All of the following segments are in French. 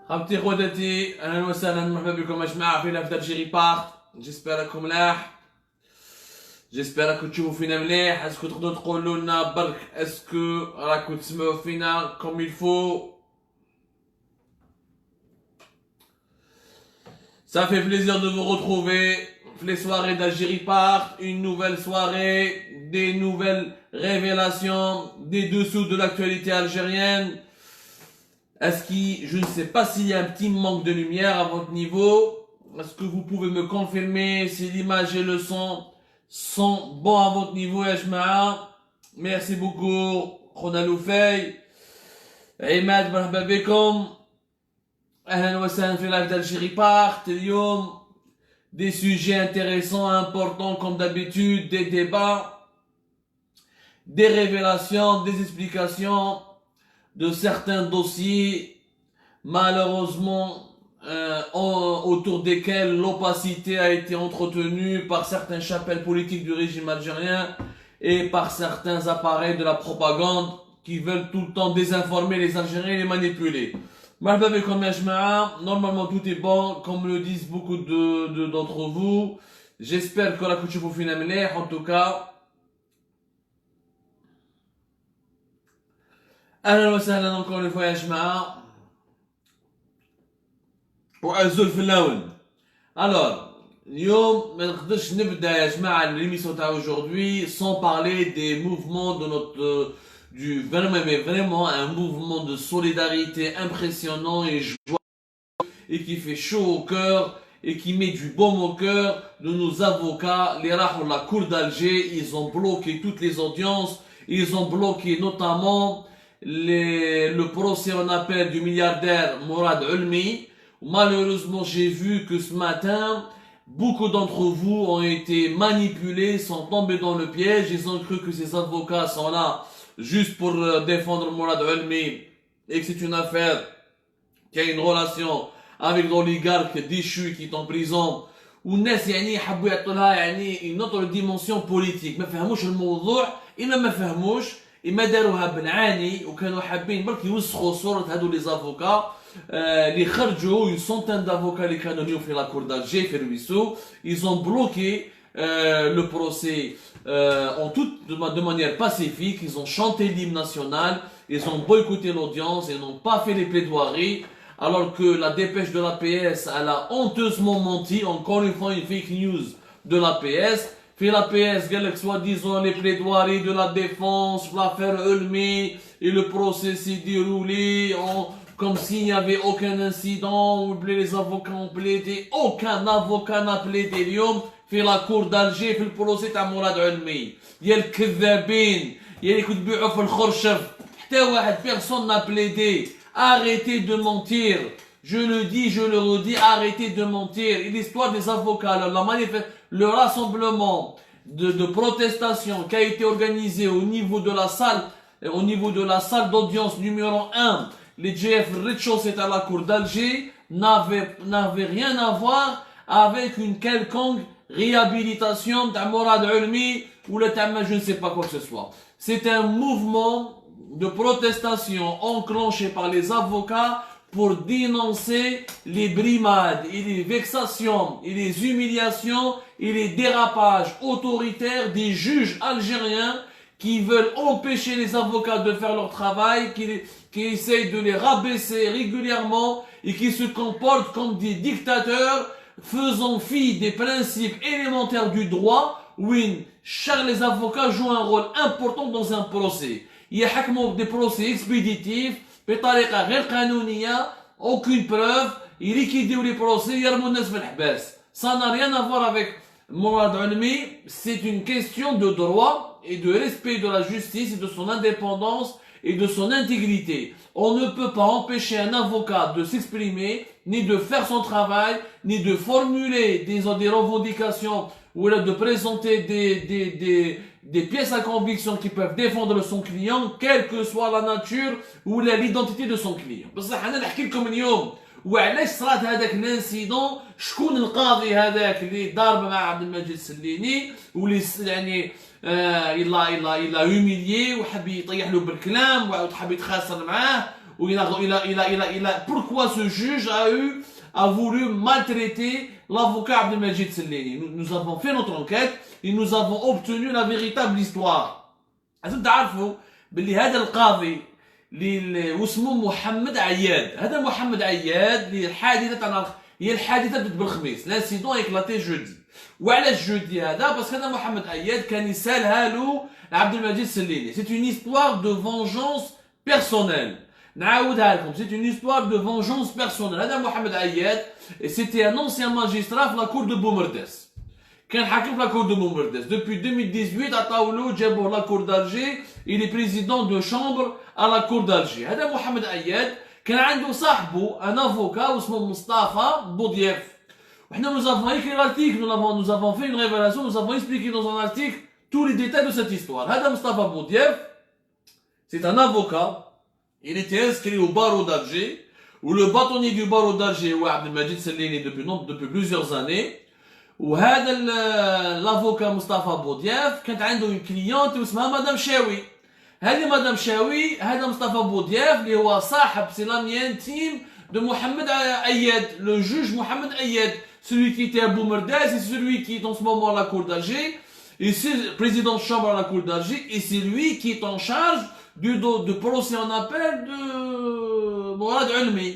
خالتي خواتاتي اهلا وسهلا مرحبا بكم يا جماعه فينا في الجيري بارت. جيسبر راكم ملاح، جيسبر راكم تشوفوا فينا مليح. اسكو تقدروا تقولوا لنا برك اسكو راكم تسمعوا فينا كوم الفو؟ Ça fait plaisir de vous retrouver les soirées d'Algérie Part, une nouvelle soirée, des nouvelles révélations des dessous de l'actualité algérienne. Est-ce que je ne sais pas s'il y a un petit manque de lumière à votre niveau? Est-ce que vous pouvez me confirmer si l'image et le son sont bons à votre niveau, Yajma'a? Merci beaucoup, Khona Loufey. Imad, marhaba bekom. Ahlan wa sahlan fi live d'Algérie Part. اليوم des sujets intéressants, importants comme d'habitude, des débats, des révélations, des explications de certains dossiers, malheureusement, autour desquels l'opacité a été entretenue par certaines chapelles politiques du régime algérien et par certains appareils de la propagande qui veulent tout le temps désinformer les Algériens et les manipuler. Normalement tout est bon, comme le disent beaucoup d'entre vous. J'espère que la couche vous finit en tout cas. اهلا وسهلا encore une fois يا جماعه وعزول في اللون. Alors اليوم ما نقدرش نبدا يا جماعه l'émission تاع aujourd'hui sans parler des mouvements de notre du vraiment un mouvement de solidarité impressionnant et joyeux et qui fait chaud au cœur et qui met du baume au cœur de nos avocats. Les rachos de la cour d'Alger, ils ont bloqué toutes les audiences, ils ont bloqué notamment le procès en appel du milliardaire Mourad Ulmi. Malheureusement, j'ai vu que ce matin, beaucoup d'entre vous ont été manipulés, sont tombés dans le piège. Ils ont cru que ces avocats sont là juste pour défendre Mourad Ulmi et que c'est une affaire qui a une relation avec l'oligarque déchu qui est en prison. والناس يعني حبوا يعطوا لها يعني une autre dimension politique. ما فهموش الموضوع، إما ما فهموش إما داروها بالعاني وكانوا حابين برك يوسخوا صورة هادو لي زافوكا اللي خرجوا une centaine d'avocats اللي كانوا اليوم في لا كور d'Alger في الويسو. Ils ont bloqué le procès de manière pacifique. Ils ont chanté l'hymne national, ils ont boycotté l'audience, ils n'ont pas fait les plaidoiries. Alors que la dépêche de l'APS, elle a honteusement menti, encore une fois une fake news de l'APS. Puis l'APS, soi-disant les plaidoiries de la défense, l'affaire Ulmi, et le procès s'est déroulé comme s'il n'y avait aucun incident, où les avocats ont plaidé. Aucun avocat n'a plaidé اليوم في la cour d'Alger في البروسي تاع مراد علمي. يا الكذابين، يا اللي كنتوا تبيعوا في الخرشف، حتى واحد personne n'a plaidé. Arrêtez de mentir. Je le dis, je le redis, arrêtez de mentir. Et l'histoire des avocats, le rassemblement de protestation qui a été organisé au niveau de la salle d'audience numéro 1, les GF rez-de-chaussée à la cour d'Alger, n'avait rien à voir avec une quelconque réhabilitation d'Amorad Ulmi ou le Tama, je ne sais pas quoi que ce soit. C'est un mouvement de protestation enclenché par les avocats pour dénoncer les brimades et les vexations et les humiliations et les dérapages autoritaires des juges algériens qui veulent empêcher les avocats de faire leur travail, qui essayent de les rabaisser régulièrement et qui se comportent comme des dictateurs faisant fi des principes élémentaires du droit où les avocats jouent un rôle important dans un procès. يحكموا des procès expéditifs بطريقه غير قانونيه aucune preuve يليكيديو les procès يرموا الناس في الحباس. Ça n'a rien à voir avec Mourad Ulmi, c'est une question de droit et de respect de la justice et de son indépendance et de son intégrité. On ne peut pas empêcher un avocat de s'exprimer, ni de faire son travail, ni de formuler des revendications ou de présenter des pièces à conviction qui peuvent défendre son client, quelle que soit la nature ou l'identité de son client. بصح انا نحكي لكم اليوم وعلاش صرات هذاك الانسيدون، شكون القاضي هذاك اللي ضارب مع عبد المجيد السليني واللي يعني يلا humilié وحب يطيح له بالكلام وحب يتخاصر معاه où pourquoi ce juge a voulu maltraiter l'avocat Abdelmajid Selleni. Nous avons fait notre enquête et nous avons obtenu la véritable histoire. لازم تعرفوا باللي هذا القاضي اللي واسمه محمد عياد، هذا محمد عياد اللي الحادثه هي الحادثه بدات بالخميس، لانسيدون ايكلاتي جودي. وعلاش جودي هذا؟ باسكو هذا محمد عياد كان يسالها له عبد المجيد السليني. سي اون هيستوار دو فونجونس بيرسونيل. نعاودها لكم، سي اون هيستوار دو فونجونس بيرسونيل. هذا محمد عياد سيتي ان انسيان ماجسترا في لا كور دو بومرداس. كان حاكم في لا كور دو بومرداس. دوبوي 2018 عطاولو جابوه لا كور دالجي، il est président de chambre à la cour d'Alger. هذا محمد عياد كان عنده صاحبه ان افوكا واسمه مصطفى بوديف. وحنا nous avons écrit l'article, nous avons fait une révélation, nous avons expliqué dans un article tous les détails de cette histoire. هذا مصطفى بوديف c'est un avocat. Il était inscrit au barreau d'Alger, où le bâtonnier du barreau d'Alger هو عبد المجيد سليني depuis plusieurs années. وهذا l'avocat مصطفى بوديف كانت عنده une cliente اسمها مدام شاوي. هذه مدام شاوي هذا مصطفى بوديف اللي هو صاحب سي لامي انتيم de Mohamed Ayed, le juge Mohamed Ayed, celui qui était à Boumerdas, et celui qui est en ce moment à la cour d'Alger, et c'est le président de chambre à la cour d'Alger, et c'est lui qui est en charge de procès en appel de Mourad Ulmi.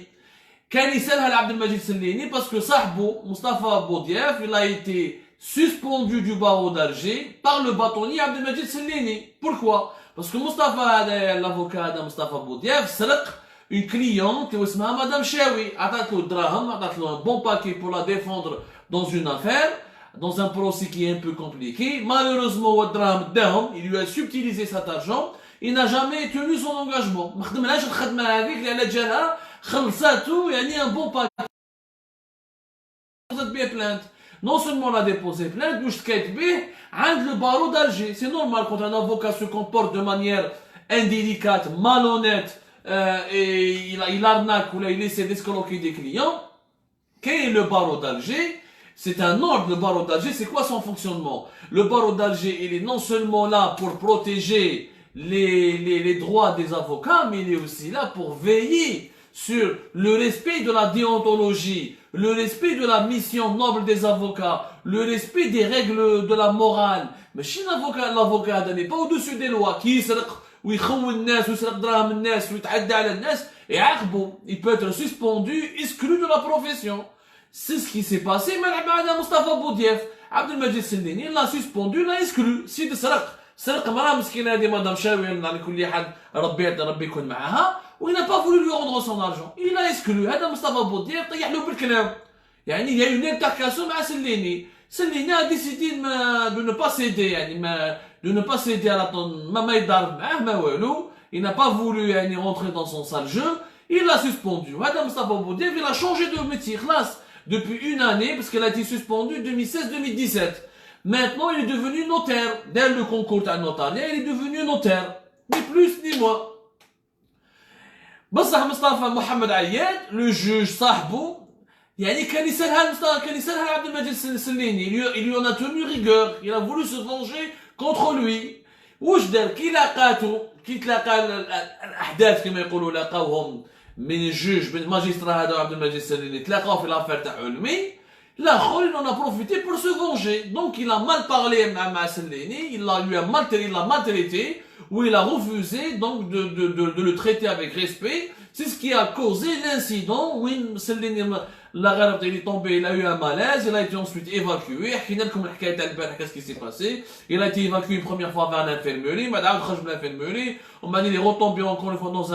كان يسالها لعبد المجيد سليني parce que صاحبه مصطفى بوديف il a été suspendu du barreau d'Alger par le bâtonnier عبد المجيد سليني. Pourquoi? Parce que مصطفى هذا l'avocat هذا مصطفى بوديف سرق une cliente اسمها مدام شاوي. عطات له الدراهم، عطات له un bon paquet pour la défendre dans une affaire, dans un procès qui est un peu compliqué. Malheureusement هو الدراهم اداهم، il lui a subtilisé cet argent, il n'a jamais tenu son engagement. ما خدملهاش الخدمه هذيك اللي على جالها خلصاتو يعني un bon paquet. déposé plainte. Non seulement elle a déposé plainte, mais اشتكيت به عند le barreau d'Alger. C'est normal quand un avocat se comporte de manière indélicate, malhonnête, et il arnaque ou il essaie d'escroquer des clients. Quel est le barreau d'Alger? C'est un ordre, le barreau d'Alger. C'est quoi son fonctionnement? Le barreau d'Alger, il est non seulement là pour protéger les droits des avocats, mais il est aussi là pour veiller sur le respect de la déontologie, le respect de la mission noble des avocats, le respect des règles de la morale. Mais si l'avocat n'est pas au-dessus des lois, qui يسرق ويخون الناس ويسرق دراهم الناس ويتعدى على الناس يعاقبوا. Il peut être suspendu, exclu de la profession. C'est ce qui s'est passé مع مصطفى بوديف. عبد المجيد السليني l'a suspendu, l'a exclu. سيد سرق مرأة مسكينة هذه مدام شاوي على كل حد ربي يكون معاها. و il n'a pas voulu lui rendre son argent. Il l'a exclu. هذا مصطفى بوديف طيح له بالكلام. يعني il y a une altercation مع سليني. سليني a décidé de ne pas céder يعني de ne pas céder à la ما يضارب معاه ما والو. Il n'a pas voulu يعني rentrer dans son sale jeu. Il l'a suspendu. هذا مصطفى بوديف il a changé de métier خلاص depuis une année parce qu'elle a été suspendue 2016-2017. Maintenant il est devenu notaire. Dès le concours à notariat il est devenu notaire. Ni plus ni moins. بصح مصطفى محمد عياد لو جوج صاحبه يعني كان يسالها عبد المجيد السليني. Il lui en a tenu rigueur. Il a voulu se venger contre lui. واش دار كي تلاقى الاحداث كما يقولوا لاقاوهم من الجوج من الماجسترا هذا عبد المجيد السليني تلاقاو في لافير تاع علمي. L'akhor, il en a profité pour se venger. Donc il a mal parlé à Selleni, il l'a maltraité, ou il a refusé donc de le traiter avec respect. C'est ce qui a causé l'incident où Selleni, il est tombé, il a eu un malaise, il a été ensuite évacué. Qu'est-ce qui s'est passé? Il a été évacué une première fois vers l'infirmerie, on m'a dit il est retombé encore une fois dans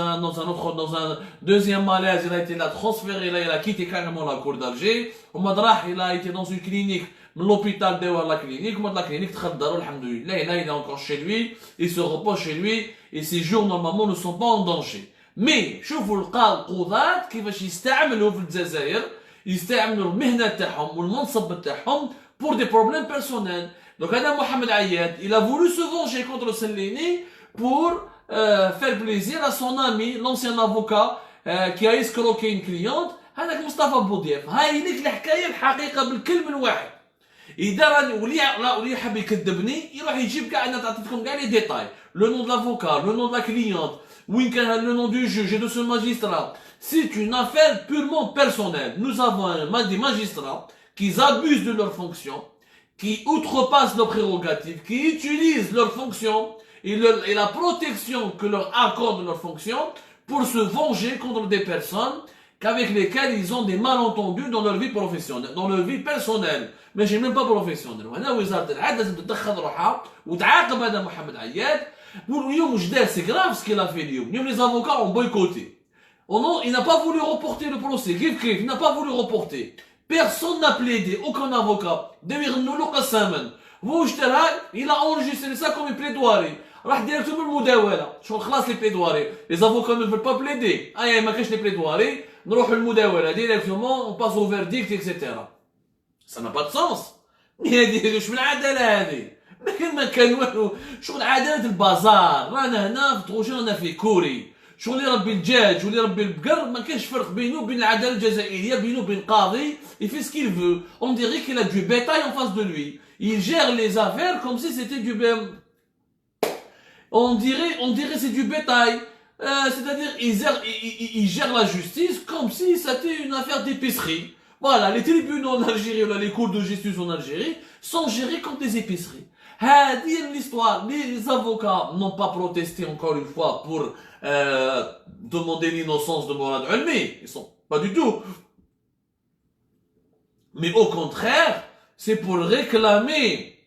un deuxième malaise, il a été là transféré, là, il a quitté carrément la cour d'Alger. Il a été dans une clinique, l'hôpital de la clinique, la clinique, là il est encore chez lui, il se repose chez lui, et ses jours normalement ne sont pas en danger. Mais, شوفوا القضاة كيفاش يستعملوا في الجزائر يستعملوا المهنة تاعهم والمنصب تاعهم pour des problèmes personnels. Donc هذا محمد عياد il a voulu se venger contre Selleni pour faire plaisir à son ami l'ancien avocat qui a escroqué une cliente. هذاك مصطفى بوديف. هاي ليك الحكايه الحقيقه بالكلم الواحد. اذا راني ولي حاب يكذبني يروح يجيب كاع انا عطيتكم كاع لي ديتاي. لو نون دو لافوكا، لو نون دو لا كليونت، le nom du juge et de ce magistrat. C'est une affaire purement personnelle. Nous avons des magistrats qui abusent de leurs fonctions, qui outrepassent leurs prérogatives, qui utilisent leurs fonctions et la protection que leur accorde leurs fonctions pour se venger contre des personnes avec lesquelles ils ont des malentendus dans leur vie professionnelle, dans leur vie personnelle. Mais j'ai même pas professionnel. وهنا وزارة العدل لازم تتخذ روحها وتعاقب هذا محمد عياد. اليوم واش دار سي غراف سكي لا في اليوم. اليوم les avocats ont boycotté. Il n'a pas voulu reporter le procès. Il n'a pas voulu reporter. Personne n'a plaidé, aucun avocat. Il a enregistré ça comme une plaidoirie. راح directement المداولة. شغل خلاص les plaidoiries. Les avocats ne veulent pas plaider. ما كاش les plaidoiries. نروح المداولة directement, on passe au verdict, etc. Ça n'a pas de sens. واش من العدالة هذه؟ ما كان والو. شغل عدالة البازار. رانا هنا في تروجين رانا في كوري. شغل اللي يربي الدجاج واللي يربي البقر ما كاينش فرق بينه وبين العداله الجزائريه بينه وبين قاضي il fait ce qu'il veut on dirait qu'il a du bétail en face de lui il gère les affaires comme si c'était du on dirait c'est du bétail c'est-à-dire il gère la justice comme si c'était une affaire d'épicerie. Voilà, les tribunaux en Algérie ou les cours de justice en Algérie sont gérés comme des épiceries. L'histoire, les avocats n'ont pas protesté encore une fois pour demander l'innocence de Morad Ulmi. Ils sont pas du tout. Mais au contraire, c'est pour réclamer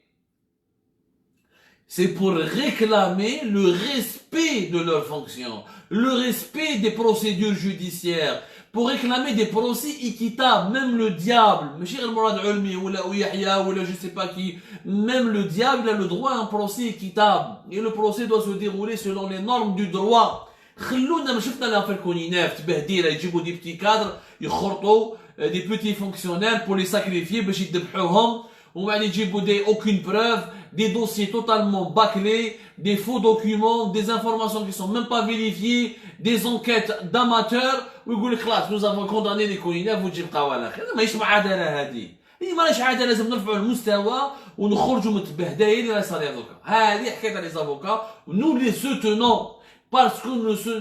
le respect de leurs fonctions, le respect des procédures judiciaires, pour réclamer des procès équitables. Même le diable, Monsieur Morad Ulmi ou Yahya ou je sais pas qui, même le diable a le droit à un procès équitable. Et le procès doit se dérouler selon les normes du droit. خلونا ما شفنا l'affaire كونيناف تبهديله يجيبوا دي بتي كادر يخرطوا des petits fonctionnaires pour les sacrifier باش يذبحوهم ومن بعد يجيبوا aucune preuve, des dossiers totalement bâclés, des faux documents, des informations qui sont même pas vérifiées, des enquêtes d'amateurs ويقول لك خلاص nous avons condamné les كونيناف وتجي بقى على خير. ماهيش عداله هذه. هي ماهيش عداله. لازم نرفعوا المستوى ونخرجوا من التبهدايه اللي صار دوكا. هذه حكايه les avocats. Nous les soutenons. Parce que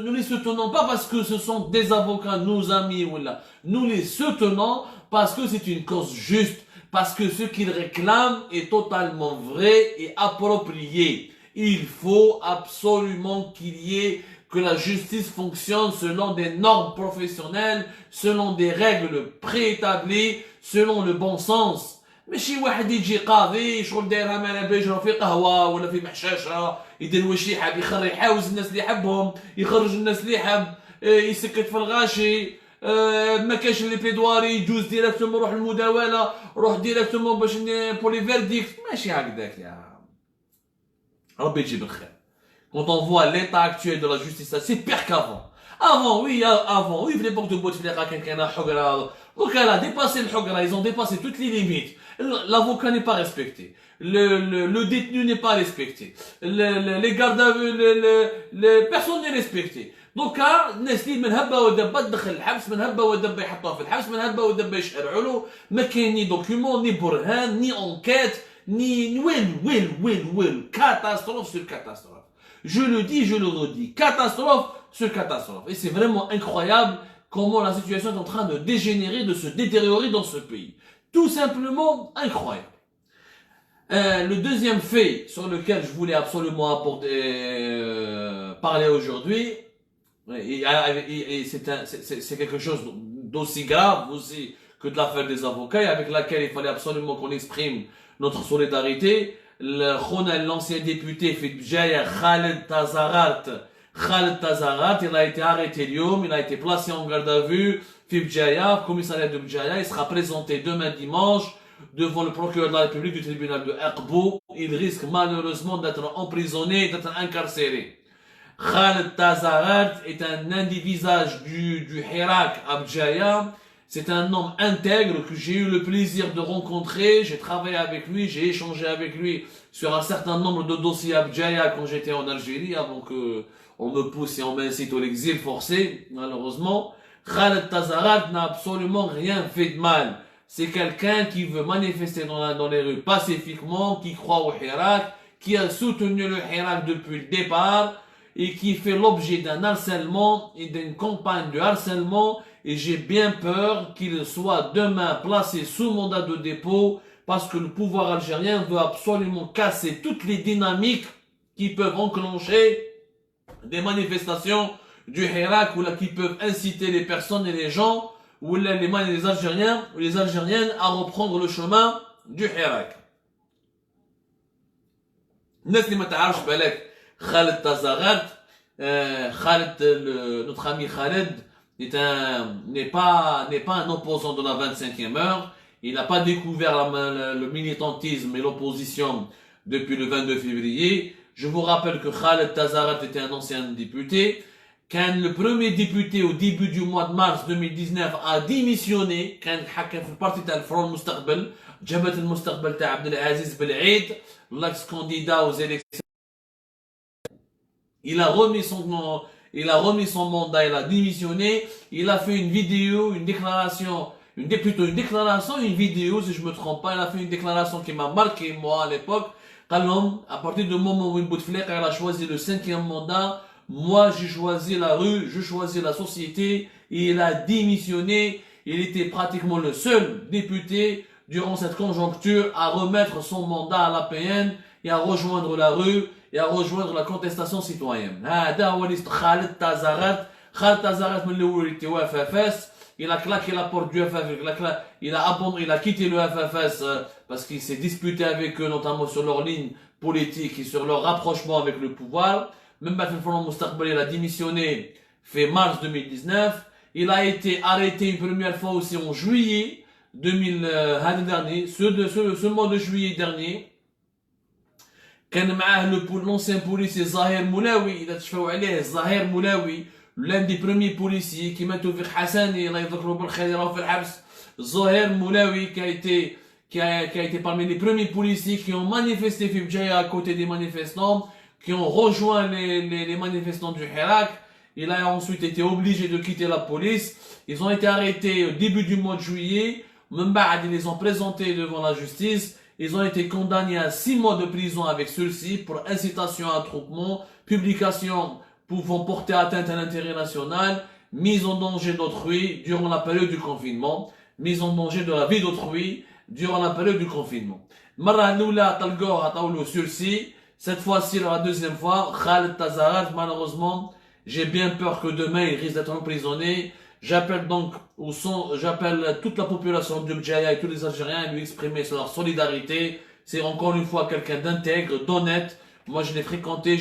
nous les soutenons pas parce que ce sont des avocats, nos amis, voilà. Nous les soutenons parce que c'est une cause juste, parce que ce qu'ils réclament est totalement vrai et approprié. Il faut absolument que la justice fonctionne selon des normes professionnelles, selon des règles préétablies, selon le bon sens. ماشي واحد يجي قاضي شغل دايرها ما بيجرى في قهوه ولا في محشاشه يدير واش يحب يحاوز الناس اللي يحبهم يخرج الناس اللي يحب يسكت في الغاشي ما كاينش لي بليدواري يجوز ديريكتومون روح المداوله روح ديريكتومون باش بولي فيرديكت ماشي هكذاك يا ربي يجيب الخير. Quand on voit l'état actuel de la justice, c'est pire qu'avant. Avant, oui, les portes de boîte, quelqu'un a donc elle a dépassé le Hogra, ils ont dépassé toutes les limites. L'avocat n'est pas respecté. Le détenu n'est pas respecté. Les gardes à vue, personne n'est respecté. Donc, Nestlé, من هبة ودبة تدخل الحبس, من هبة ودبة يحطوها في الحبس, من هبة ودبة يشرعوا له, ما كاين ni document, ni برهان, ni enquête, ni catastrophe sur catastrophe. Je le dis, je le redis, catastrophe sur catastrophe. Et c'est vraiment incroyable comment la situation est en train de dégénérer, de se détériorer dans ce pays. Tout simplement incroyable. Le deuxième fait sur lequel je voulais absolument parler aujourd'hui, et c'est quelque chose d'aussi grave aussi que de l'affaire des avocats, et avec laquelle il fallait absolument qu'on exprime notre solidarité. L'ancien député Fidjaya Khaled Tazarat, il a été arrêté l'homme, il a été placé en garde à vue, Fidjaya, commissariat de Bjaya, il sera présenté demain dimanche devant le procureur de la République du tribunal de Aqbou. Il risque malheureusement d'être emprisonné, d'être incarcéré. Khaled Tazarat est un indivisage du Hirak à Bjaya. C'est un homme intègre que j'ai eu le plaisir de rencontrer. J'ai travaillé avec lui, j'ai échangé avec lui sur un certain nombre de dossiers à Bjaya quand j'étais en Algérie, avant que on me pousse et on m'incite à l'exil forcé, malheureusement. Khaled Tazarat n'a absolument rien fait de mal. C'est quelqu'un qui veut manifester dans les rues pacifiquement, qui croit au Hirak, qui a soutenu le Hirak depuis le départ. et qui fait l'objet d'un harcèlement et d'une campagne de harcèlement, et j'ai bien peur qu'il soit demain placé sous mandat de dépôt parce que le pouvoir algérien veut absolument casser toutes les dynamiques qui peuvent enclencher des manifestations du Hirak ou là qui peuvent inciter les personnes et les gens ou les Algériens ou les Algériennes à reprendre le chemin du Hirak. الناس اللي ما تعرفش بالك خالد تازاغات notre ami Khaled n'est pas un opposant de la 25e heure. Il n'a pas découvert le militantisme et l'opposition depuis le 22 février. Je vous rappelle que Khaled Tazarat était un ancien député. Quand le premier député au début du mois de mars 2019 a démissionné, quand il fait partie de Front Mustaqbal, Jabhat al-Mustaqbal de Abdelaziz Bel'Aid, l'ex-candidat aux élections, il a remis son mandat, il a démissionné, il a fait une vidéo, une déclaration, une vidéo si je me trompe pas, il a fait une déclaration qui m'a marqué moi à l'époque. À partir du moment où Bouteflika a choisi le 5e mandat, moi j'ai choisi la rue, je choisis la société, et il a démissionné. Il était pratiquement le seul député durant cette conjoncture à remettre son mandat à l'APN et à rejoindre la rue et à rejoindre la contestation citoyenne. Khaled Tazarat من الأول était au FFS. Il a claqué la porte du FFS, il a quitté le FFS parce qu'il s'est disputé avec eux, notamment sur leur ligne politique et sur leur rapprochement avec le pouvoir. Même Bafel Front Mustaqbal, il a démissionné fin mars 2019. Il a été arrêté une première fois aussi en juillet 2000 dernier, ce mois de juillet dernier. كان معاه l'ancien policier Zahir Moulawi, إذا تشفاو عليه Zahir Moulawi, l'un des premiers policiers qui m'a Toufik Hassani, الله يذكره بالخير راهو في الحبس. Zahir Moulawi qui a été parmi les premiers policiers qui ont manifesté في بجاية à côté des manifestants, qui ont rejoint les manifestants du Hirak. Il a ensuite été obligé de quitter la police. Ils ont été arrêtés au début du mois de juillet. Ils les ont présentés devant la justice. Ils ont été condamnés à 6 mois de prison avec ceux-ci pour incitation à attroupement, publication pouvant porter atteinte à l'intérêt national, mise en danger d'autrui durant la période du confinement, mise en danger de la vie d'autrui durant la période du confinement. Cette fois-ci, la deuxième fois, Khaled Tazarat, malheureusement, j'ai bien peur que demain il risque d'être emprisonné. J'appelle toute la population de Bdjaya et tous les Algériens à lui exprimer leur solidarité. C'est encore une fois quelqu'un d'intègre, d'honnête. Moi, je l'ai fréquenté,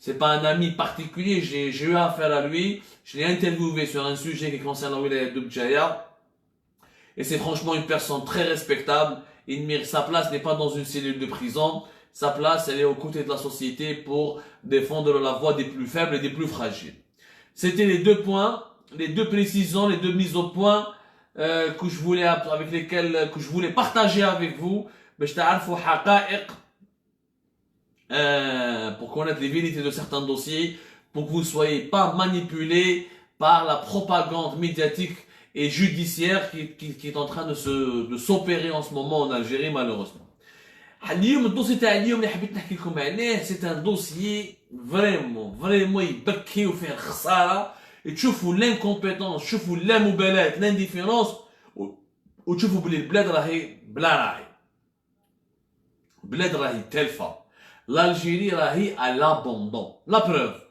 c'est pas un ami particulier, j'ai eu affaire à lui. Je l'ai interviewé sur un sujet qui concerne la wilaya de Bdjaya. Et c'est franchement une personne très respectable. Sa place n'est pas dans une cellule de prison. Sa place, elle est aux côtés de la société pour défendre la voix des plus faibles et des plus fragiles. C'était les 2 points, les 2 précisions, les 2 mises au point que je voulais partager avec vous. Pour connaître les vérités de certains dossiers, pour que vous ne soyez pas manipulés par la propagande médiatique et judiciaire qui est en train de s'opérer en ce moment en Algérie, malheureusement. اليوم الدوسي تاع اليوم اللي حبيت نحكي لكم عليه سي ان دوسيي فريمون يبكي وفيه الخساره. تشوفوا لانكومبيتونس، تشوفوا لا مبالاه، لانديفيرونس، وتشوفوا بلي البلاد راهي بلا راعي، البلاد راهي تلفه، l'Algérie راهي à l'abandon. La preuve,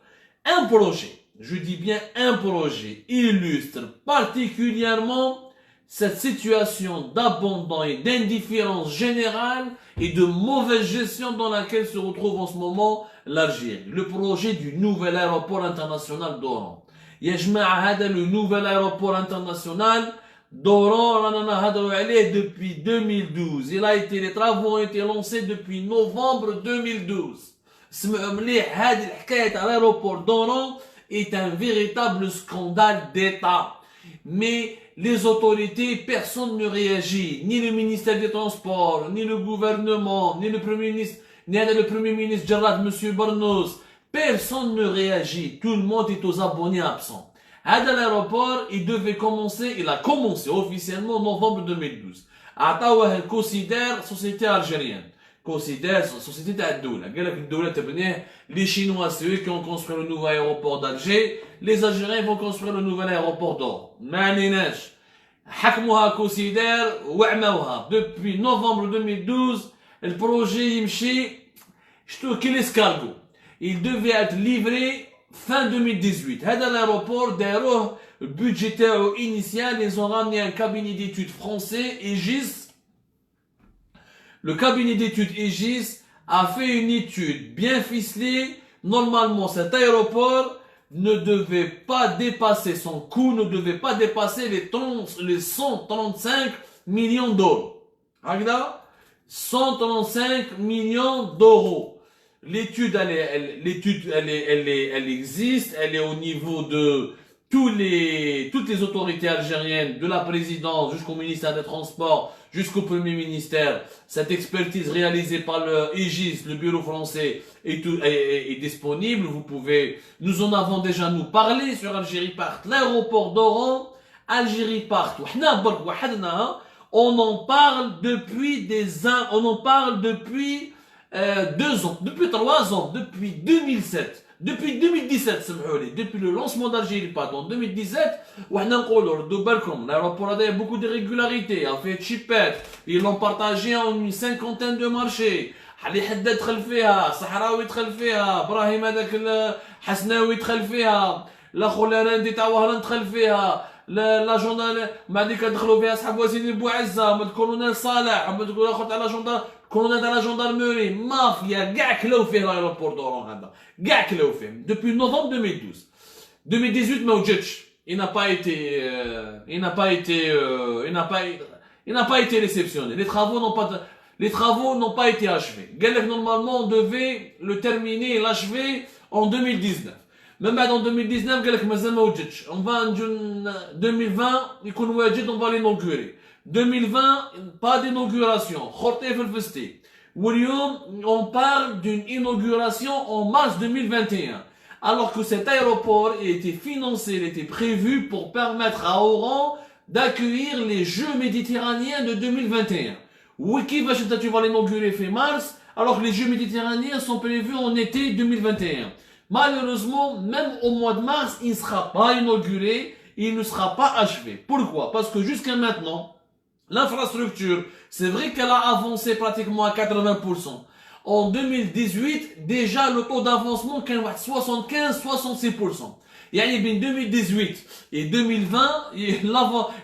un projet, je dis bien un projet, illustre particulièrement cette situation d'abandon et d'indifférence générale et de mauvaise gestion dans laquelle se retrouve en ce moment l'Algérie. Le projet du nouvel aéroport international d'Oran. يا جماعة هذا le nouvel aéroport international d'Oran رانا نهضروا عليه depuis 2012. Les travaux ont été lancés depuis novembre 2012. اسمعوا مليح، هذه الحكاية تاع l'aéroport d'Oran est un véritable scandale d'État. Mais les autorités, personne ne réagit, ni le ministère des Transports, ni le gouvernement, ni le Premier ministre, ni le Premier ministre Jarrad, M. Barnos. Personne ne réagit, tout le monde est aux abonnés absents. À l'aéroport, il a commencé officiellement en novembre 2012. Atawa considère société algérienne. considère la société de les Chinois, c'est eux qui ont construit le nouveau aéroport d'Alger, les Algériens vont construire le nouvel aéroport d'Oran. Ma'linach. Hakmouha considère, depuis novembre 2012, le projet Yimchi, l'escargot. Il devait être livré fin 2018. Hada l'aéroport, d'ailleurs, budgétaire initial, ils ont ramené un cabinet d'études français, Aegis. Le cabinet d'études Aegis a fait une étude bien ficelée. Normalement, cet aéroport ne devait pas dépasser son coût, ne devait pas dépasser les 135 millions d'euros. Regarde, 135 millions d'euros. L'étude, elle existe, elle est au niveau de toutes les autorités algériennes, de la présidence jusqu'au ministère des Transports, jusqu'au Premier ministère. Cette expertise réalisée par le Aegis, le bureau français, est disponible. Nous en avons déjà parlé sur Algérie Part, l'aéroport d'Oran, Algérie Part. On en parle depuis 2 ans, depuis 3 ans, depuis 2007. Depuis 2017, depuis le lancement d'Algérie Part en 2017, l'aéroport a beaucoup d'irrégularités, a fait chipette, ils l'ont partagé en une 50aine de marchés. Ali Haddad دخل فيها, صحراوي دخل فيها, إبراهيم هذاك الحسناوي دخل فيها, الأخو الهولندي تاع وهران دخل فيها, لا جورنال ما هذيك دخلوا فيها صحاب وزير بوعزة, الكولونيل صالح, الأخو تاع لا جوندار, الكولونيل تاع لا جوندارموري, مافيا كاع كلاو فيه l'aéroport d'Oran هذا, كاع كلاو فيه, depuis novembre 2012. 2018 ما وجدش, il n'a pas été réceptionné. Les travaux n'ont pas été achevés. Normalement, on devait le terminer et l'achever en 2019. Même en 2019, on va en 2020, on va l'inaugurer. 2020, pas d'inauguration. On parle d'une inauguration en mars 2021. Alors que cet aéroport a été financé, il était prévu pour permettre à Oran d'accueillir les Jeux méditerranéens de 2021. Wiki tu vas l'inaugurer fin mars, alors que les Jeux méditerranéens sont prévus en été 2021. Malheureusement, même au mois de mars, il ne sera pas inauguré, il ne sera pas achevé. Pourquoi? Parce que jusqu'à maintenant, l'infrastructure, c'est vrai qu'elle a avancé pratiquement à 80%. En 2018, déjà le taux d'avancement est 75-66%. يعني بين 2018 et 2020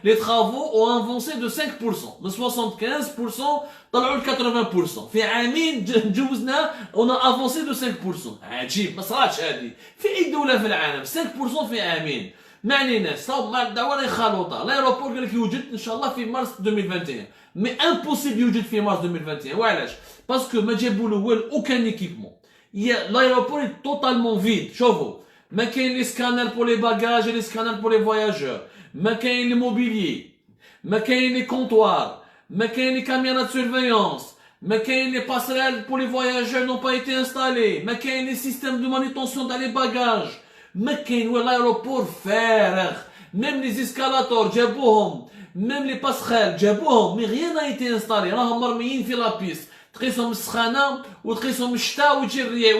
les travaux ont avancé de 5%, de 75% طلعوا ل 80%. في عامين جوزنا on a avancé de 5%. عجيب ما صراتش هذه في اي دوله في العالم 5% في عامين. ما علينا صوب الدعوه راهي خلوطه. لايروبور قال لك يوجد ان شاء الله في مارس 2021 مي امبوسيبل يوجد في مارس 2021. وعلاش؟ باسكو ما جابوا له والو اوكان ايكيبمون. L'aéroport est totalement vide. شوفوا ما كاين لي سكانر بور لي باجاج لي سكانر بور لي فواياجور, ما كاين لي موبيليي, ما كاين لي كونطوار, ما كاين لي كاميرات سيرفيونس, ما كاين لي باسريل بور لي فواياجور n'ont pas été installés, ما كاين لي سيستيم دو مانيتونسيون تاع لي باجاج, ما كاين l'aéroport فارغ. même les escalators جابوهم, même les passerelles جابوهم, mais rien n'a été installé. راهم مرميين في لا بيست, تقيسهم السخانه وتقيسهم الشتاء ويجي الريح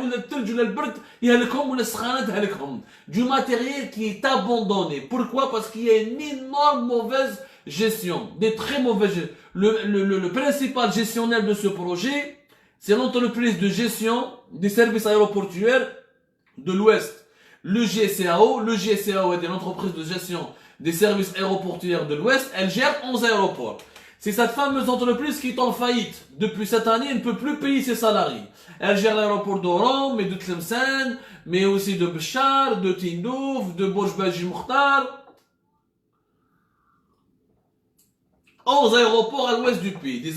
ولا الثلج ولا البرد يهلكهم ولا السخانه تهلكهم. Du matériel qui est abandonné. Pourquoi? Parce qu'il y a une énorme mauvaise gestion, des très mauvaises. Le principal gestionnaire de ce projet, c'est l'entreprise de gestion des services aéroportuaires de l'Ouest, le GSCAO. Le GSCAO est l'entreprise de gestion des services aéroportuaires de l'Ouest. Elle gère 11 aéroports. C'est cette fameuse entreprise qui est en faillite. Depuis cette année, elle ne peut plus payer ses salariés. Elle gère l'aéroport d'Oran, mais de Tlemcen, mais aussi de Béchar, de Tindouf, de Bourj-Baji Mokhtar. 11 aéroports à l'ouest du pays. Des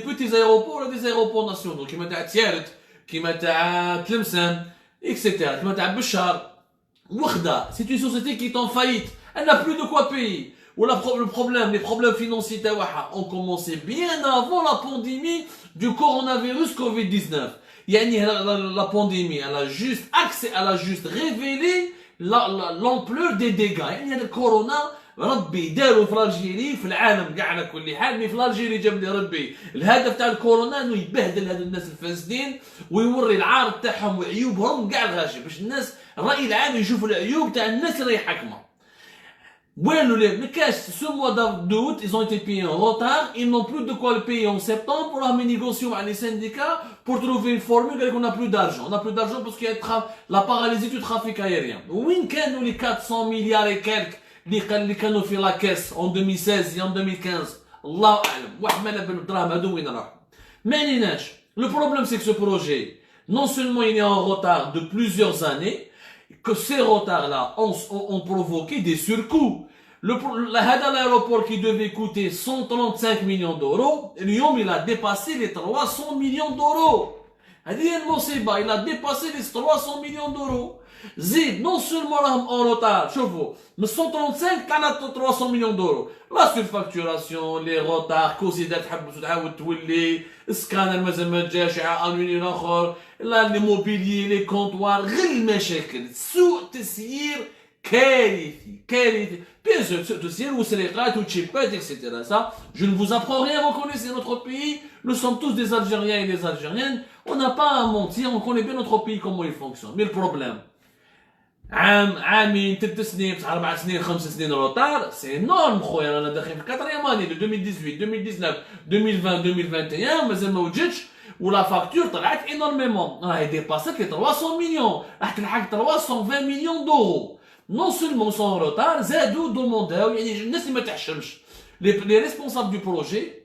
petits aéroports et des aéroports nationaux. Qui mettent à Tieret, qui mettent à Tlemcen, etc. Qui mettent à Béchar. Oukhda, c'est une société qui est en faillite. Elle n'a plus de quoi payer. Les problèmes financiers ont commencé bien avant la pandémie du coronavirus Covid-19. La pandémie, elle a juste révélé l'ampleur des dégâts. Le corona, ربي داروا في الجيري في العالم كاع على كل حال، مي في الجيري جاب لي ربي الهدف تاع الكورونا انه يبهدل هذو الناس الفاسدين ويوري العار تاعهم وعيوبهم كاع الغاشي، باش الناس الراي العام يشوفوا العيوب تاع الناس اللي راهي حاكمه. ما كاش ce mois d'août, ils ont été payés en retard, ils n'ont plus de quoi le payer en septembre, pour avoir négocié avec les syndicats pour trouver une formule qu'on n'a plus d'argent. On n'a plus d'argent parce qu'il y a la paralysie du trafic aérien. Où sont les 400 milliards et quelques اللي كانوا في la caisse en 2016 et en 2015 الله أعلم وحملنا بالدراهم هادو وين راحوا. ما نيناش. Le problème c'est que ce projet, non seulement il est en retard de plusieurs années, que ces retards-là ont provoqué des surcoûts. L'aéroport qui devait coûter 135 millions d'euros, il a dépassé les 300 millions d'euros. Il a dépassé les 300 millions d'euros. Zid, non seulement en retard, mais 135 كانت 300 millions d'euros. La surfacturation, les retards, كوزيدات حبسوا تعاود تولي، السكانر مازال ما جاش انوني اخر، لي موبيليي، لي كونطوار، غير المشاكل، سوء تسيير كارثي كارثي. Bien sûr, سوء تسيير وسرقات وتشيبات etc. Ça, je ne vous apprends rien, vous connaissez notre pays, nous sommes tous des Algériens et des Algériennes, on n'a pas à mentir, on connaît bien notre pays, comment il fonctionne. Mais le problème, عامين 3 سنين 4 سنين 5 سنين روتار سي نورم خويا. انا داخل في 4 اني 2018 2019 2020 2021 مازال ما وجدتش ولا فاكتور طلعت انورميمون راهي ديباسات لي 300 مليون راح تلحق 320 مليون دورو. نون سولمون سون روتار زادوا دومونداو يعني الناس اللي ما تحشمش les responsables du projet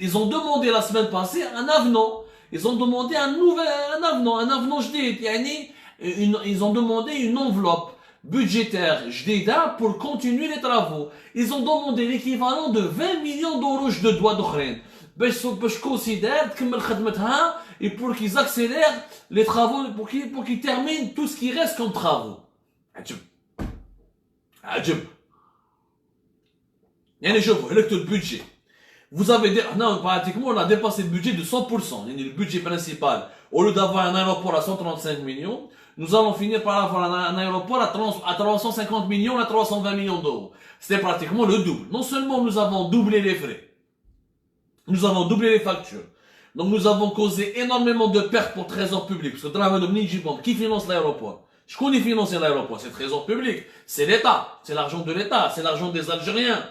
ils ont demandé la semaine passée un avenant. Ils ont demandé un avenant جديد يعني ils ont demandé une enveloppe budgétaire جديدة pour continuer les travaux. Ils ont demandé l'équivalent de 20 millions d'euros de droits d'Ukraine. باش considère تكمل خدمتها et pour qu'ils accélèrent les travaux pour qu'ils terminent tout ce qui reste comme travaux. عجب. يعني شوفوا هلكت البودجي. Vous avez non, pratiquement on a dépassé le budget de 100%. Le budget principal, au lieu d'avoir un aéroport à 135 millions, nous allons finir par avoir un aéroport à 350 millions, à 320 millions d'euros. C'était pratiquement le double. Non seulement nous avons doublé les frais, nous avons doublé les factures. Donc nous avons causé énormément de pertes pour le trésor public. Parce que Draman qui finance l'aéroport? Je connais financer l'aéroport, c'est le trésor public, c'est l'État, c'est l'argent de l'État, c'est l'argent des Algériens.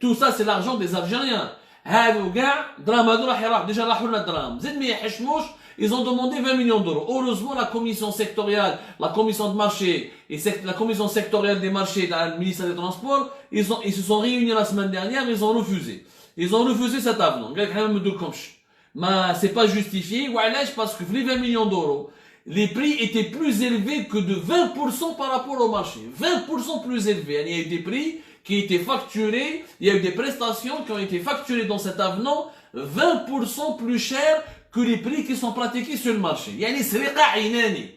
Tout ça c'est l'argent des Algériens. Ils ont demandé 20 millions d'euros. Heureusement, la commission sectorielle, la commission de marché et la commission sectorielle des marchés dans le ministère des Transports, ils se sont réunis la semaine dernière, ils ont refusé. Ils ont refusé cet avenant. Mais c'est pas justifié. Parce que les 20 millions d'euros, les prix étaient plus élevés que de 20% par rapport au marché. 20% plus élevés. Il y a eu des prix qui étaient facturés, il y a eu des prestations qui ont été facturées dans cet avenant 20% plus cher que les prix qui sont pratiqués sur le marché. يعني سرقة عيناني.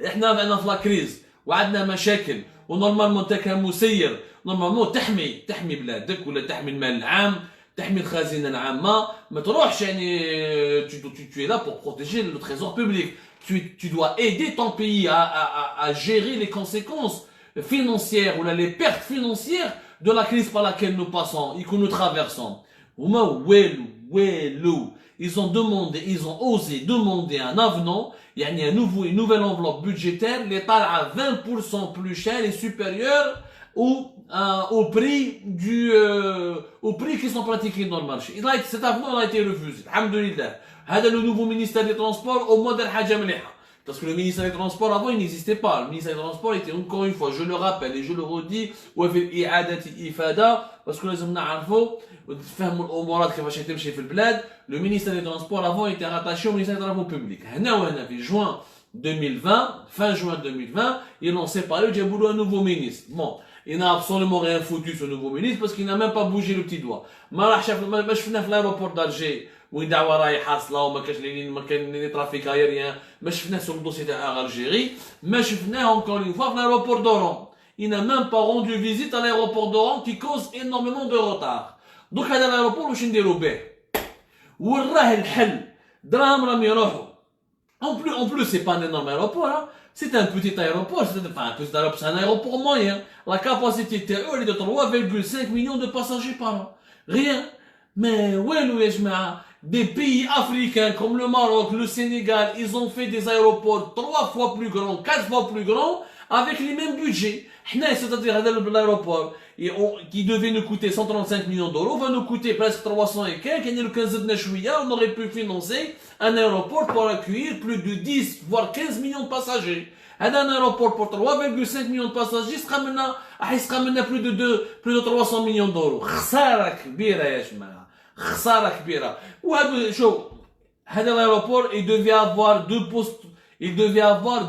احنا عندنا في لا كريز وعندنا مشاكل ونورمالمون انت كمسير نورمالمون تحمي بلادك ولا تحمي المال العام، تحمي الخزينة العامة، ما تروحش يعني tu es là pour protéger le trésor public. Tu dois aider ton pays à gérer les conséquences financières ou les pertes financières de la crise par laquelle nous passons et que nous traversons. Ils ont osé demander un avenant, il y a une nouvelle enveloppe budgétaire, l'État à 20% plus cher et supérieur au prix qui sont pratiqués dans le marché. Cet avenant a été refusé. Alhamdulillah. هذا le nouveau ministère des Transports au moins حاجة مليحة. Parce que le ministère des Transports avant il n'existait pas. Le ministère des Transports était encore une fois, je le rappelle et je le redis, وفي إعادة الإفادة parce que لازم نعرفوا ونفهموا الأمورات كيفاش تمشي في البلاد. Le ministère des Transports avant était rattaché au ministère des Travaux Publics. هنا في juin 2020, fin juin 2020, ils l'ont séparé, ils ont un nouveau ministre. Bon, il n'a absolument rien foutu ce nouveau ministre parce qu'il n'a même pas bougé le petit doigt. ما شفنا في l'aéroport d'Alger وين دعوة راهي حاصلة وما كان لي ترافيك ايريان، ما شفناه سور الدوسي تاع الجيري، ما شفناه encore une fois في l'aéroport d'Oran. Il n'a même pas rendu visite à l'aéroport d'Oran qui cause énormément de retard. Donc هذا l'aéroport واش نديرو به؟ وين راه الحل؟ دراهم راهم يروحوا. En plus c'est pas un énorme aéroport, hein. C'est un petit aéroport, c'est un aéroport moyen. La capacité théorique est de 3,5 millions de passagers par an. Rien. Mais des pays africains comme le Maroc, le Sénégal, ils ont fait des aéroports 3 fois plus grands, 4 fois plus grands, avec les mêmes budgets. C'est-à-dire l'aéroport qui devait nous coûter 135 millions d'euros va nous coûter presque 300 et quelques. On aurait pu financer un aéroport pour accueillir plus de 10 voire 15 millions de passagers. Un aéroport pour 3,5 millions de passagers sera maintenant plus de 300 millions d'euros. خسارة كبيرة يا جماعة. خسارة كبيرة. وهذا شو هذا l'aéroport il devait avoir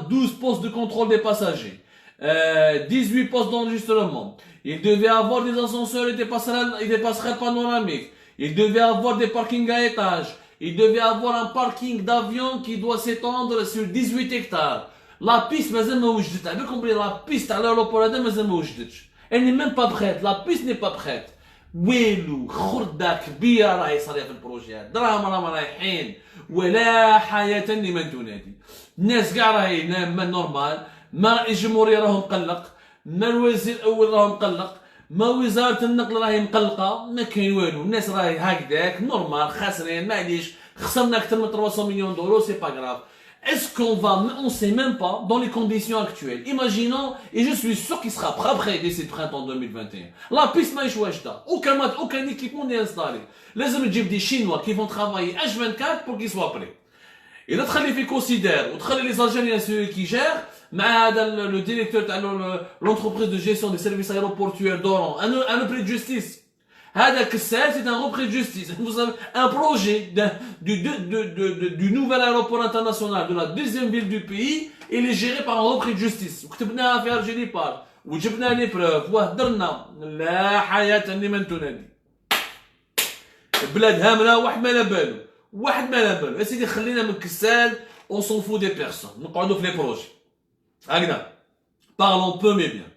12 postes de contrôle des passagers. 18 postes d'enregistrement. Il devait avoir des ascenseurs et des passerelles panoramiques. Il devait avoir des parkings à étages. Il devait avoir un parking d'avion qui doit s'étendre sur 18 hectares. La piste, la piste à l'aéroport, elle n'est même pas prête. La piste n'est pas prête. ويلو خردة كبيرة راهي صارية في البروجي هذا دراهم راهم رايحين ولا حياة لمن تنادي الناس كاع راهي نورمال ما رئيس الجمهورية راهو مقلق ما الوزير الأول راهو مقلق ما وزارة النقل راهي مقلقة ما كاين والو الناس راهي هكذاك نورمال خاسرين معليش خسرنا أكثر من 300 مليون دورو سي با غراف. Est-ce qu'on va, on ne sait même pas dans les conditions actuelles. Imaginons, et je suis sûr qu'il sera prêt d'ici le printemps 2021. La piste m'a échoué, aucun équipement n'est installé. Les hommes des Chinois qui vont travailler H24 pour qu'ils soient prêts. Et notre khalifi considère, les Algériens, ceux qui gèrent, le directeur de l'entreprise de gestion des services aéroportuaires d'Oran, un repris de justice. C'est un repris de justice. Vous avez un projet du nouvel aéroport international de la deuxième ville du pays. Il est géré par un repris de justice. وكتبناها في Algérie par وجبنا les preuves وهدرنا لا حياة لمن تنادي. بلاد هاملة واحد ما لا بالو. يا سيدي خلينا من كسال on s'en fout des personnes. نقعدوا في les projets. هكذا. Parlons peu mais bien.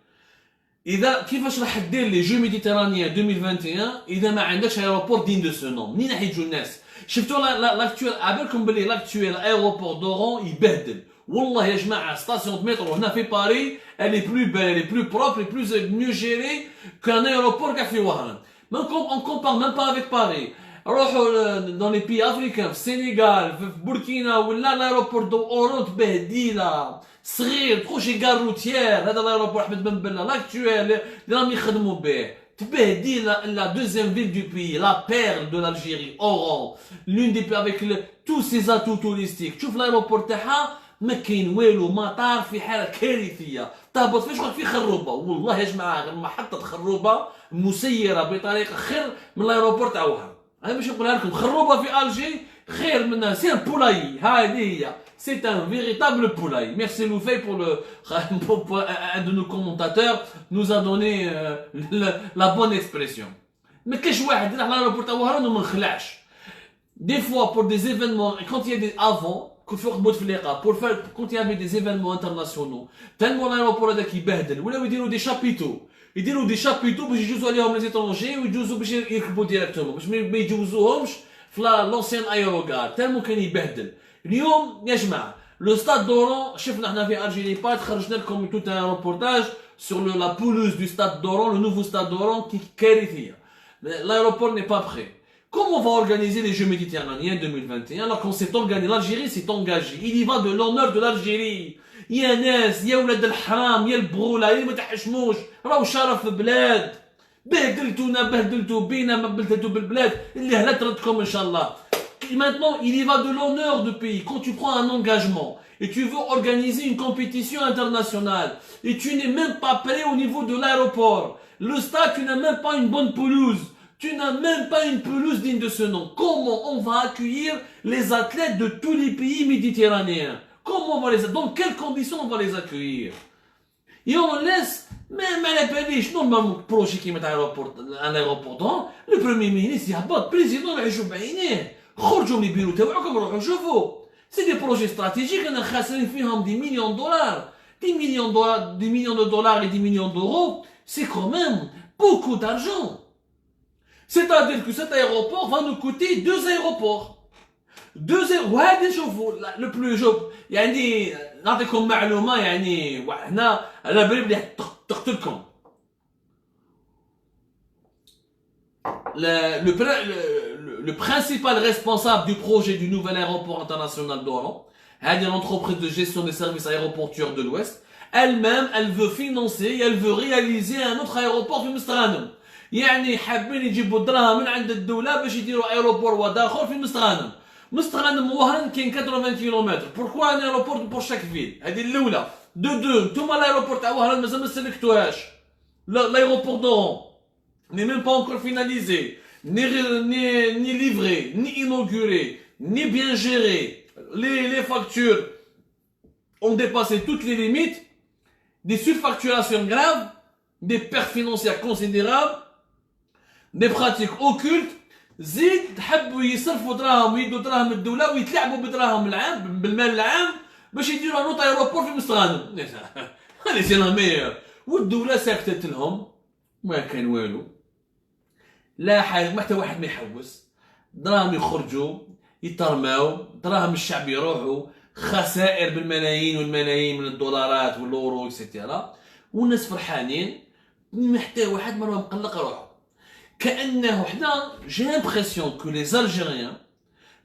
إذا كيفاش راح دير لي جو ميديتيرانيان 2021 إذا ما عندكش ايروبور دين دو سو نوم؟ منين راح يجوا الناس؟ شفتوا لاكتويل عبالكم بلي لاكتويل ايروبور دورون يبهدل والله يا جماعه ستاسيون دو مترو هنا في باري elle est plus belle, elle est plus propre, elle est plus mieux gérée qu'un aéroport كاع في وهران. On compare même pas avec Paris. روحوا dans les pays africains في السنغال في بوركينا ولا الايروبور دو اورو تبهديله صغير بروجي كار روتيير هذا الايروبور احمد بن بله لاكتويل اللي راهم يخدموا به تبهديله la deuxième ville du pays la perle de l'Algérie Oran l'une des avec tous ses atouts touristiques شوف الايروبور تاعها ما كاين والو مطار في حاله كارثيه تهبط فيش في خروبه والله يا جماعه محطه خروبه مسيره بطريقه خير من الايروبور تاع وهران. أنا باش نقولها لكم خروبة في ألجي خير منها سي ان بولاي هذه هي سي ان فيريتابل بولاي. ميرسي لوفي pour un de nos commentateurs nous a donné la bonne expression. ما كاش واحد يروح للأيروبور تاع وهران وما نخلعش. Des fois pour des événements quand il y a des avant كنت في وقت بوتفليقة pour faire quand il y avait des événements internationaux tellement l'aéroport هذاك يبهدل ولاو يديروا دي شابيتو يديروا دي شابيتو باش يجوزوا عليهم لي زيترونجي ويجوزوا باش يركبوا ديريكتومون باش ما يجوزوهمش في لونسيان ايروغار تالمو كان يبهدل. اليوم يا جماعه لو ستاد دورون شفنا احنا في الجيري بات خرجنا لكم توت ان روبورتاج سور لا بولوز دو ستاد دورون لو نوفو ستاد دورون كي كارثيه. L'aéroport n'est pas prêt. Comment on va organiser les Jeux méditerranéens 2021 alors qu'on s'est engagé, l'Algérie s'est engagée, il y va de l'honneur de l'Algérie. يا ناس يا ولاد الحرام يا البغولة يا ما تحشموش راهو شرف بلاد بهدلتو بينا ما بهدلتو بالبلاد اللي هلتردكم ان شاء الله. Maintenant il y va de l'honneur du pays. Quand tu prends un engagement et tu veux organiser une compétition internationale et tu n'es même pas prêt au niveau de l'aéroport, le stade tu n'as même pas une bonne pelouse, tu n'as même pas une pelouse digne de ce nom. Comment on va accueillir les athlètes de tous les pays méditerranéens? Comment on va dans quelles conditions on va les accueillir? Et on laisse même à la péniche, normalement, projet qui met un aéroport, le premier ministre, il y a pas de président, il y a بعينيه خرجوا من البيرو تاعكم روحوا شوفوا. C'est des projets stratégiques, on a خاسرين فيهم des millions de dollars. Des millions de dollars et des millions d'euros, c'est quand même beaucoup d'argent. C'est-à-dire que cet aéroport va nous coûter 2 aéroports. دوزيام وهذه شوفوا لو بلو جوب يعني نعطيكم معلومه يعني هنا انا بري بلي تقتلكم. Le principal responsable du projet du nouvel aéroport international d'Oran, l'entreprise de gestion des services aéroportuaires de l'Ouest, elle-même, elle veut financer, elle veut réaliser un autre aéroport في مستغانم. يعني حابين يجيبوا الدراهم من عند الدولة باش يديروا ايروبور واحد اخر في مستغانم. مستغانم وهران كاين 80 كيلومتر. بوركوا ان ايروبور بور شاك فيل؟ هذه الاولى. دو نتوما الايروبور تاع وهران مازال ما سلكتوهاش. L'aéroport d'Oran n'est même pas encore finalisé, ni livré, ni inauguré, ni bien géré. Les factures ont dépassé toutes les limites, des surfacturations graves, des pertes financières considérables, des pratiques occultes. زيد حبوا يصرفوا دراهم ويدوا دراهم الدولة ويتلعبوا بدراهم العام بالمال العام باش يديروا نوط ايروبور في مستغانم. هذه سي لا ميور. والدولة ساكتت لهم ما كان والو. لا حاجة ما حتى واحد ما يحوس. دراهم يخرجوا يترماو، دراهم الشعب يروحوا، خسائر بالملايين والملايين من الدولارات والأورو اكسيتيرا، والناس فرحانين، ما حتى واحد مرة مقلق روحه. كأنه حنا j'ai l'impression que les Algériens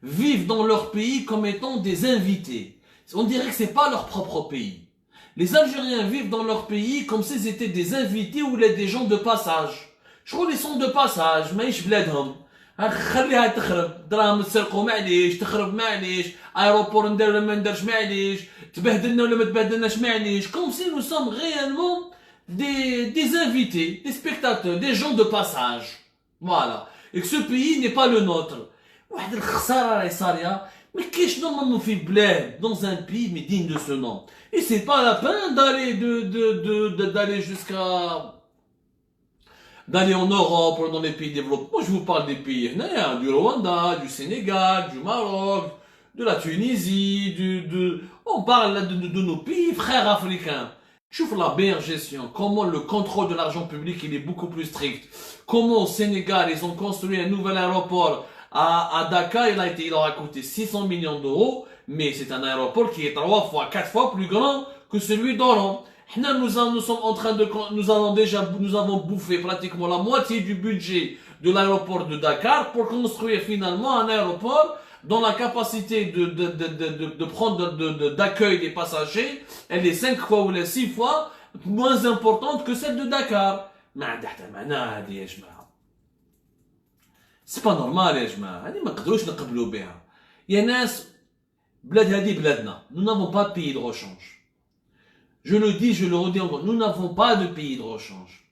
vivent dans leur pays comme étant des invités. On dirait que c'est pas leur propre pays. Les Algériens vivent dans leur pays comme s'ils étaient des invités ou des gens de passage. شغل ils sont de passage ماهيش بلادهم. خليها تخرب، دراهم تسرقوا معليش، تخرب معليش، ايروبور ندير ولا ما نديرش معليش، تبهدلنا ولا ما تبهدلناش معليش. Comme si nous sommes réellement des invités, des spectateurs, des gens de passage. Voilà. Et que ce pays n'est pas le nôtre. واحد الخسارة راهي صارية. Mais qu'est-ce normalement في بلاد dans un pays mais digne de ce nom. Et c'est pas la peine d'aller jusqu'à d'aller en Europe ou dans les pays développés. Moi je vous parle des pays du Rwanda, du Sénégal, du Maroc, de la Tunisie, on parle de nos pays frères africains. Chouf la meilleure gestion, comment le contrôle de l'argent public il est beaucoup plus strict. Comment au Sénégal ils ont construit un nouvel aéroport à Dakar, il aura coûté 600 millions d'euros, mais c'est un aéroport qui est 3 fois, 4 fois plus grand que celui d'Oran. Nous sommes en train de, nous avons bouffé pratiquement la moitié du budget de l'aéroport de Dakar pour construire finalement un aéroport dont la capacité de prendre, d'accueil des passagers, elle est 5 fois ou 6 fois moins importante que celle de Dakar. C'est pas normal يا جماعة. هذه ما نقدروش نقبلوا بها. يا ناس بلاد هذه بلادنا. Nous n'avons pas de pays de rechange. Je le dis, je le redis encore, nous n'avons pas de pays de rechange.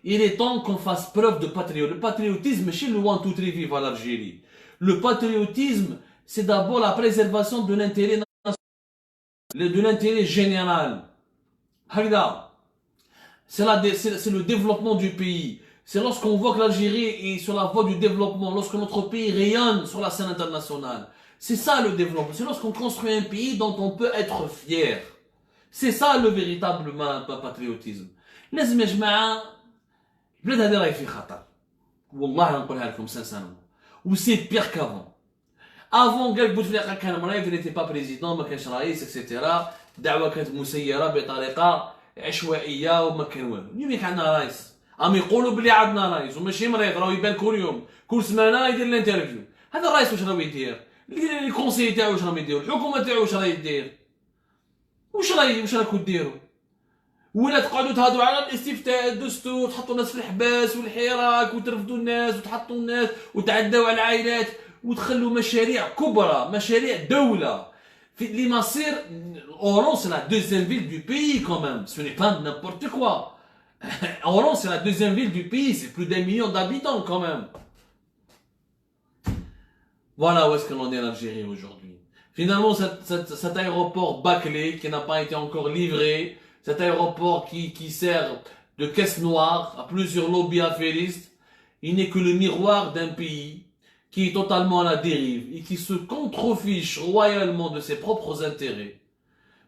Il est temps qu'on fasse preuve de patriotisme. Le patriotisme, chez le one, two, three, vive à l'Algérie. Le patriotisme, c'est d'abord la préservation de l'intérêt national, de l'intérêt général. C'est le développement du pays. C'est lorsqu'on voit que l'Algérie est sur la voie du développement, lorsque notre pays rayonne sur la scène internationale. C'est ça le développement. C'est lorsqu'on construit un pays dont on peut être fier. C'est ça le véritable patriotisme. لازم يا جماعة البلاد هذه راهي في خطر. والله نقولها لكم sincèrement. Ou c'est pire qu'avant. Avant قال بوتفليقة كان مريض, il n'était pas président, ما كانش رئيس, etc. الدعوة كانت مسيرة بطريقة عشوائية وما كان والو. اليوم عندنا رئيس. يقولوا بلي عندنا رئيس وماشي مريض, راهو يبان كل يوم, كل سمانة يدير الانترفيو. هذا الرئيس واش راهو يدير؟ الكونسي تاعو واش راهم يديروا؟ الحكومة تاعو واش راهي دير؟ واش راكو ديروا؟ ولا تقعدوا تهضروا على الاستفتاء الدستور, تحطوا الناس في الحباس والحراك وترفدوا الناس وتحطوا الناس وتعداو على العائلات وتخلوا مشاريع كبرى, مشاريع دولة اللي مصير. Oran c'est la deuxième ville du pays quand même, ce n'est pas n'importe quoi. Oran c'est la deuxième ville du pays, c'est plus d'1 million d'habitants quand même. Voilà où est-ce que l'on est en Algérie aujourd'hui. Finalement, cet aéroport bâclé qui n'a pas été encore livré, cet aéroport qui sert de caisse noire à plusieurs lobbies affairistes, il n'est que le miroir d'un pays qui est totalement à la dérive et qui se contrefiche royalement de ses propres intérêts.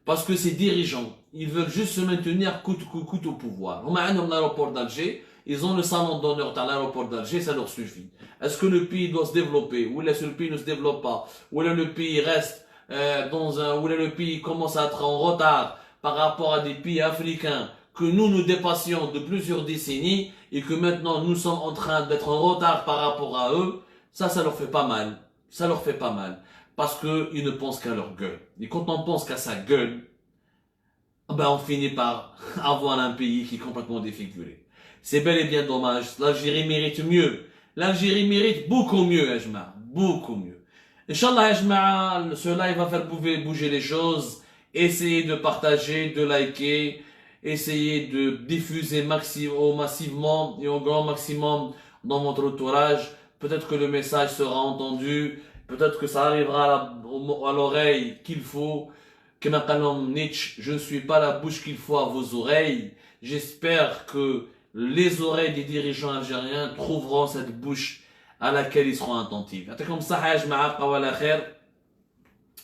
Parce que ses dirigeants, ils veulent juste se maintenir coûte au pouvoir. On a un aéroport d'Alger, ils ont le salon d'honneur dans l'aéroport d'Alger, ça leur suffit. Est-ce que le pays doit se développer, ou est-ce que le pays ne se développe pas, ou est-ce que le pays reste ou est-ce que le pays commence à être en retard par rapport à des pays africains que nous dépassions de plusieurs décennies et que maintenant nous sommes en train d'être en retard par rapport à eux, ça leur fait pas mal. Ça leur fait pas mal. Parce que ils ne pensent qu'à leur gueule. Et quand on pense qu'à sa gueule, on finit par avoir un pays qui est complètement défiguré. C'est bel et bien dommage. L'Algérie mérite mieux. L'Algérie mérite beaucoup mieux, Ajma. Beaucoup mieux. Inch'Allah, Ajma, ce live va faire bouger les choses. Essayez de partager, de liker. Essayez de diffuser massivement et au grand maximum dans votre entourage. Peut-être que le message sera entendu. Peut-être que ça arrivera à l'oreille qu'il faut. Comme dit Nietzsche, je ne suis pas la bouche qu'il faut à vos oreilles. J'espère que les oreilles des dirigeants algériens trouveront cette bouche à laquelle ils seront attentifs. يعطيكم الصحة يا جماعة بقاو على خير.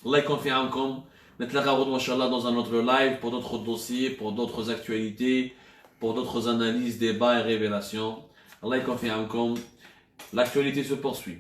الله يكون في عونكم. نتلاقاو غدوة إن شاء الله dans un autre live pour d'autres dossiers, pour d'autres actualités, pour d'autres analyses, débats et révélations. الله يكون في عونكم. L'actualité se poursuit.